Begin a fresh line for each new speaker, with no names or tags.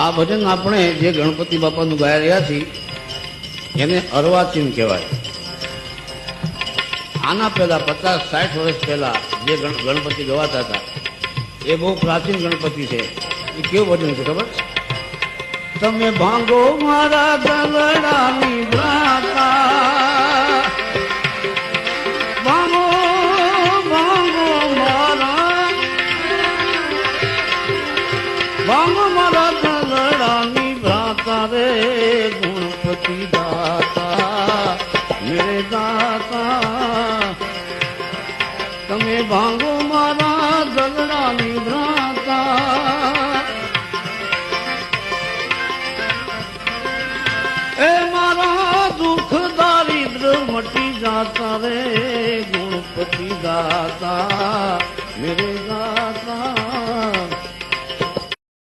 આ ભજન આપણે જે ગણપતિ બાપાનું ગાઈ રહ્યા છીએ એને અર્વાચીન કહેવાય. આના પહેલા 50-60 વર્ષ પહેલા જે ગણપતિ ગવાતા હતા એ બહુ પ્રાચીન ગણપતિ છે. એ કેવું ભજન છે ખબર? તમે ભાંગો મારા ગલડાની ભ્રાતા, ભાંગો ભાંગો મારા, ભાંગો મારા ગલડાની ભ્રાતા રે ગણપતિ દાતા મેરે દાતા. તમે ભાંગો મારા ગલડાની ભ્રાતા, એ મારા દુઃખ દારિદ્ર મટી જાતા રે ગણપતિ દાતા મેરે